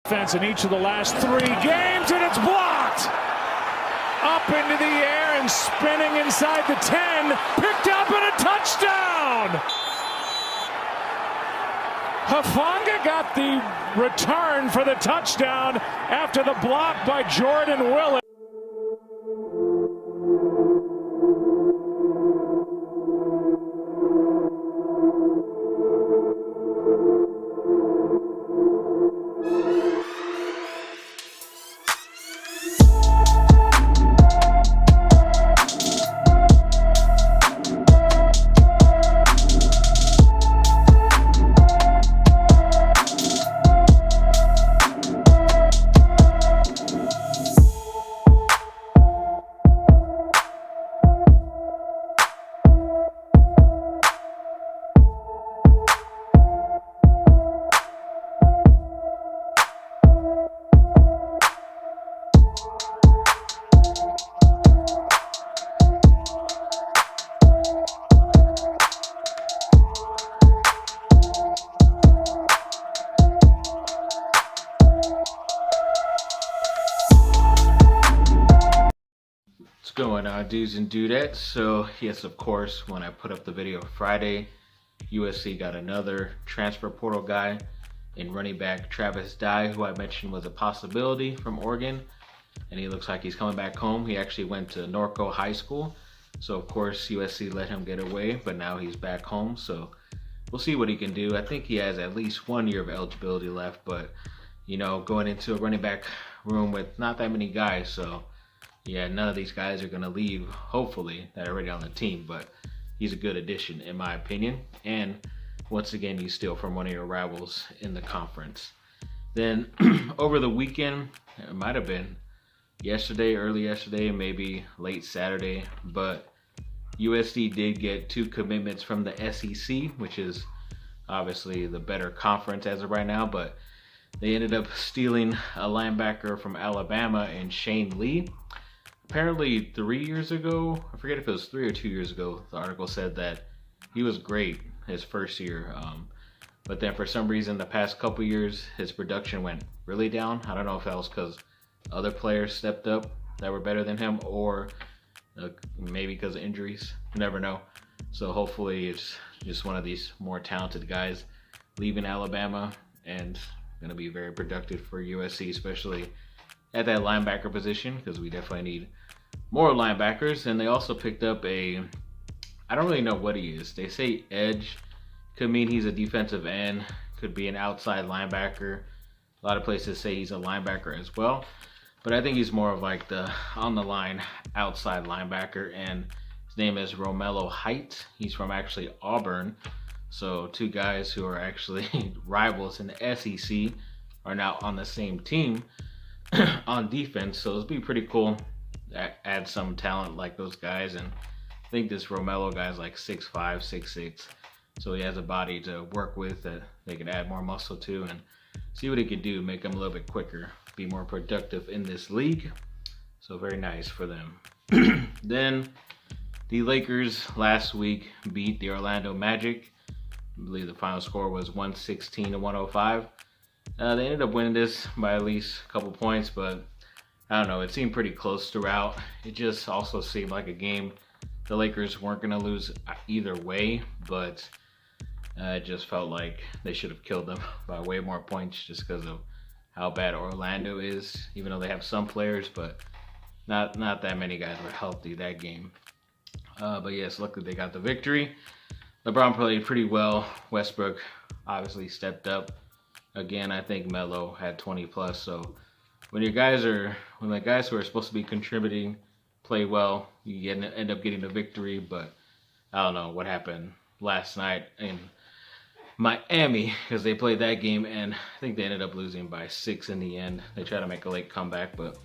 Defense in each of the last 3 games, and it's blocked. Up into the air and spinning inside the 10, picked up and a touchdown. Hufanga got the return for the touchdown after the block by Jordan Willis. What's going on, dudes and dudettes? So yes, of course, when I put up the video Friday, USC got another transfer portal guy in running back Travis Dye, who I mentioned was a possibility from Oregon, and he looks like he's coming back home. He actually went to Norco High School, so of course USC let him get away, but now he's back home, so we'll see what he can do. I think he has at least 1 year of eligibility left, but you know, going into a running back room with not that many guys, so yeah, none of these guys are going to leave, hopefully, that are already on the team, but he's a good addition, in my opinion. And once again, he's still from one of your rivals in the conference. Then over the weekend, it might have been yesterday, early yesterday, maybe late Saturday, but USC did get 2 commitments from the SEC, which is obviously the better conference as of right now, but they ended up stealing a linebacker from Alabama and Shane Lee. Apparently 3 years ago, I forget if it was 3 or 2 years ago, the article said that he was great his first year. But then for some reason, the past couple years, his production went really down. I don't know if that was because other players stepped up that were better than him, or maybe because of injuries. You never know. So hopefully it's just one of these more talented guys leaving Alabama and going to be very productive for USC, especially at that linebacker position, because we definitely need more linebackers. And they also picked up I don't really know what he is. They say edge. Could mean he's a defensive end. Could be an outside linebacker. A lot of places say he's a linebacker as well. But I think he's more of like the on-the-line outside linebacker. And his name is Romello. He's from actually Auburn. So 2 guys who are actually rivals in the SEC are now on the same team on defense. So it'll be pretty cool to add some talent like those guys. And I think this Romello guy is like 6'5", 6'6". So he has a body to work with that they can add more muscle to and see what he can do, make him a little bit quicker, be more productive in this league. So very nice for them. Then the Lakers last week beat the Orlando Magic. I believe the final score was 116 to 105. They ended up winning this by at least a couple points, but I don't know, it seemed pretty close throughout. It just also seemed like a game the Lakers weren't going to lose either way, but it just felt like they should have killed them by way more points just because of how bad Orlando is, even though they have some players, but not that many guys were healthy that game. But yes, luckily they got the victory. LeBron played pretty well. Westbrook obviously stepped up. Again, I think Melo had 20 plus. So when the guys who are supposed to be contributing play well, you end up getting the victory. But I don't know what happened last night in Miami, because they played that game and I think they ended up losing by 6 in the end. They tried to make a late comeback, but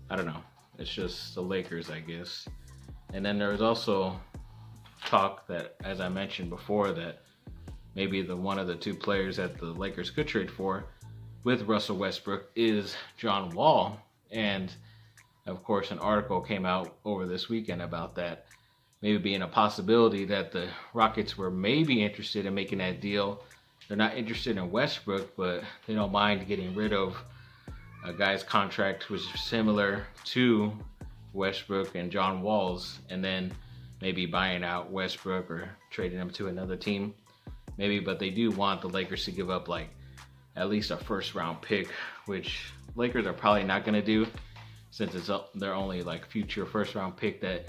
I don't know. It's just the Lakers, I guess. And then there was also talk that, as I mentioned before, that maybe one of the 2 players that the Lakers could trade for with Russell Westbrook is John Wall. And of course, an article came out over this weekend about that maybe being a possibility that the Rockets were maybe interested in making that deal. They're not interested in Westbrook, but they don't mind getting rid of a guy's contract was similar to Westbrook and John Wall's, and then maybe buying out Westbrook or trading him to another team, maybe. But they do want the Lakers to give up like at least a first round pick, which Lakers are probably not going to do, since it's their only like future first round pick that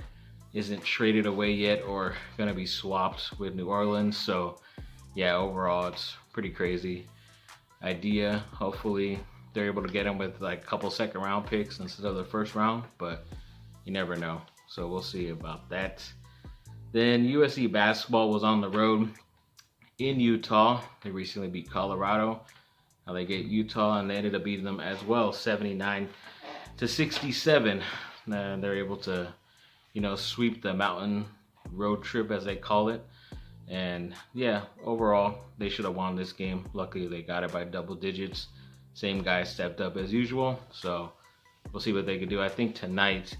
isn't traded away yet or going to be swapped with New Orleans. So yeah, overall it's pretty crazy idea. Hopefully they're able to get him with like a couple second round picks instead of the first round, but you never know. So we'll see about that. Then USC basketball was on the road in Utah. They recently beat Colorado. Now they get Utah and they ended up beating them as well, 79-67. And they're able to, sweep the mountain road trip, as they call it. And yeah, overall, they should have won this game. Luckily, they got it by double digits. Same guy stepped up as usual. So we'll see what they can do. I think tonight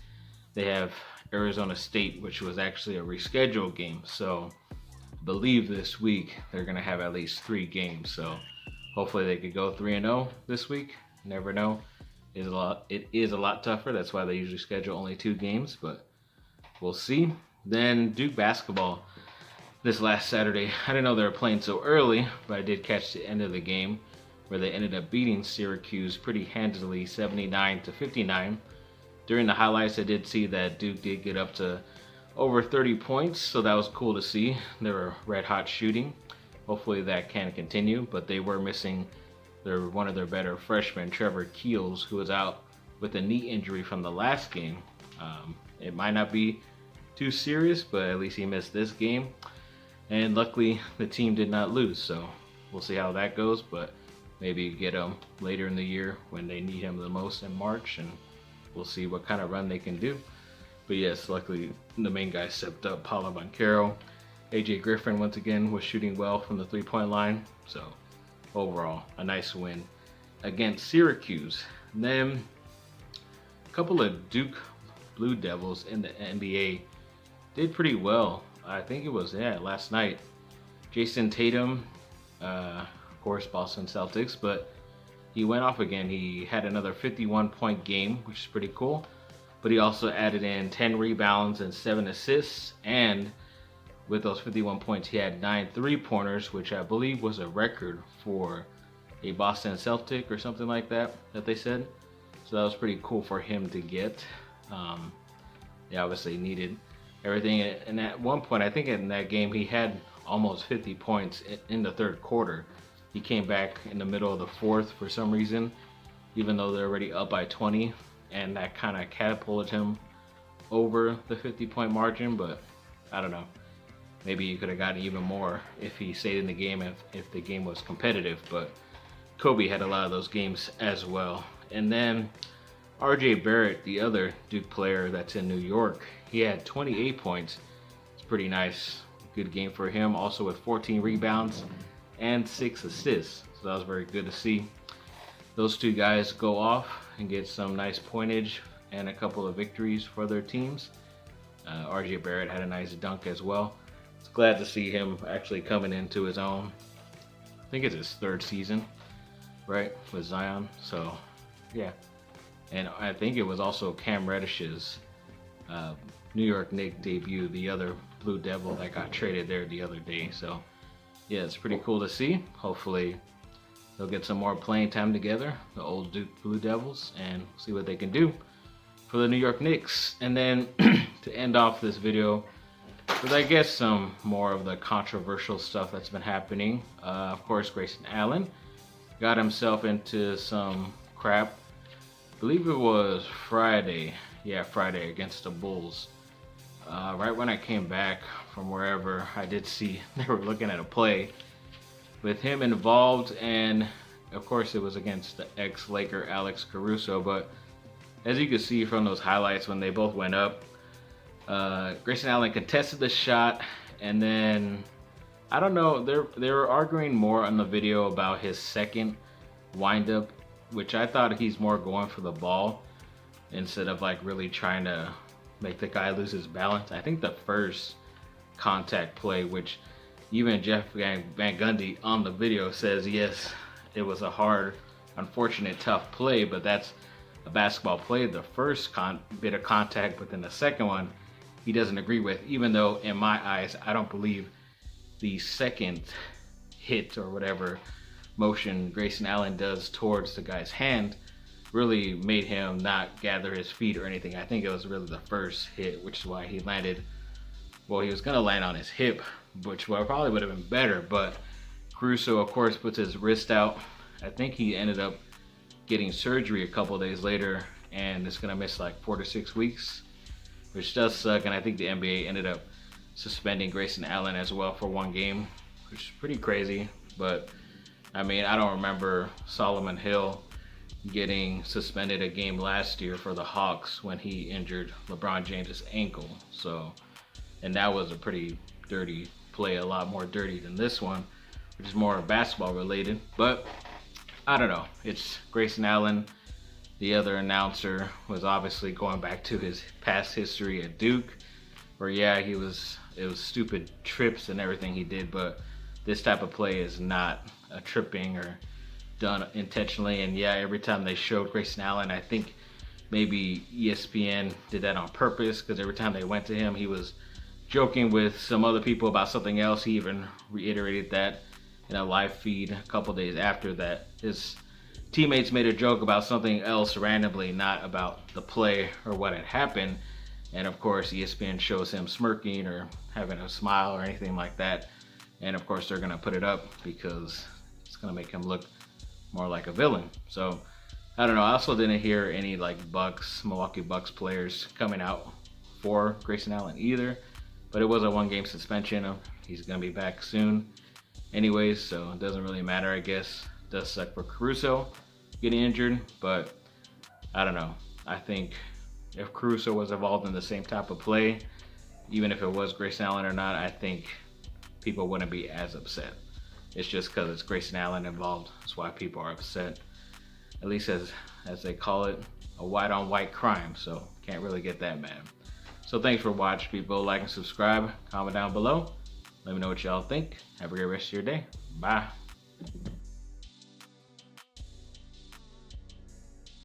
they have Arizona State, which was actually a rescheduled game. So I believe this week they're going to have at least 3 games. So hopefully they could go 3-0 this week. Never know. It is a lot tougher. That's why they usually schedule only 2 games, but we'll see. Then Duke basketball this last Saturday. I didn't know they were playing so early, but I did catch the end of the game where they ended up beating Syracuse pretty handily, 79-59. During the highlights, I did see that Duke did get up to over 30 points, so that was cool to see. They were red hot shooting. Hopefully that can continue, but they were missing one of their better freshmen, Trevor Keels, who was out with a knee injury from the last game. It might not be too serious, but at least he missed this game. And luckily, the team did not lose, so we'll see how that goes. But maybe get him later in the year when they need him the most in March, and we'll see what kind of run they can do. But yes, luckily, the main guy stepped up, Paolo Banchero. AJ Griffin, once again, was shooting well from the three-point line. So overall, a nice win against Syracuse. And then a couple of Duke Blue Devils in the NBA did pretty well. I think it was, last night. Jason Tatum, of course, Boston Celtics, but he went off again. He had another 51-point game, which is pretty cool. But he also added in 10 rebounds and 7 assists. And with those 51 points, he had 9 three-pointers, which I believe was a record for a Boston Celtic or something like that they said. So that was pretty cool for him to get. They obviously needed everything. And at one point, I think in that game, he had almost 50 points in the third quarter. He came back in the middle of the fourth for some reason, even though they're already up by 20. And that kind of catapulted him over the 50-point margin. But I don't know. Maybe he could have gotten even more if he stayed in the game, if the game was competitive. But Kobe had a lot of those games as well. And then RJ Barrett, the other Duke player that's in New York, he had 28 points. It's pretty nice. Good game for him. Also with 14 rebounds and 6 assists. So that was very good to see. Those two guys go off and get some nice pointage and a couple of victories for their teams. RJ Barrett had a nice dunk as well. It's glad to see him actually coming into his own. I think it's his 3rd season, right, with Zion. So, yeah. And I think it was also Cam Reddish's New York Knicks debut, the other Blue Devil that got traded there the other day. So, yeah, it's pretty cool to see. Hopefully, they'll get some more playing time together, the old Duke Blue Devils, and see what they can do for the New York Knicks. And then to end off this video, with I guess some more of the controversial stuff that's been happening. Of course, Grayson Allen got himself into some crap. I believe it was Friday. Yeah, Friday against the Bulls. Right when I came back from wherever, I did see they were looking at a play with him involved, and of course it was against the ex-Laker Alex Caruso. But as you can see from those highlights, when they both went up, Grayson Allen contested the shot, and then I don't know, they were arguing more on the video about his second windup, which I thought he's more going for the ball instead of like really trying to make the guy lose his balance. I think the first contact play, which even Jeff Van Gundy on the video says, yes, it was a hard unfortunate, tough play, but that's a basketball play. The first bit of contact, but then the second one, he doesn't agree with, even though in my eyes, I don't believe the second hit or whatever motion Grayson Allen does towards the guy's hand really made him not gather his feet or anything. I think it was really the first hit, which is why he landed, well, he was gonna land on his hip, which probably would have been better, but Caruso, of course, puts his wrist out. I think he ended up getting surgery a couple days later, and it's gonna miss like 4 to 6 weeks, which does suck. And I think the NBA ended up suspending Grayson Allen as well for 1 game, which is pretty crazy. But I mean, I don't remember Solomon Hill getting suspended a game last year for the Hawks when he injured LeBron James's ankle. So, and that was a pretty dirty play, a lot more dirty than this one, which is more basketball related. But I don't know, it's Grayson Allen. The other announcer was obviously going back to his past history at Duke, where yeah, it was stupid trips and everything he did, but this type of play is not a tripping or done intentionally. And yeah, every time they showed Grayson Allen, I think maybe ESPN did that on purpose, because every time they went to him, he was joking with some other people about something else. He even reiterated that in a live feed a couple days after that. His teammates made a joke about something else randomly, not about the play or what had happened. And of course, ESPN shows him smirking or having a smile or anything like that. And of course, they're gonna put it up because it's gonna make him look more like a villain. So I don't know. I also didn't hear any like Milwaukee Bucks players coming out for Grayson Allen either. But it was a 1-game suspension. He's gonna be back soon anyways, so it doesn't really matter, I guess. It does suck for Caruso getting injured, but I don't know. I think if Caruso was involved in the same type of play, even if it was Grayson Allen or not, I think people wouldn't be as upset. It's just because it's Grayson Allen involved. That's why people are upset. At least as they call it, a white-on-white crime. So can't really get that mad. So thanks for watching, people. Like and subscribe. Comment down below. Let me know what y'all think. Have a great rest of your day. Bye.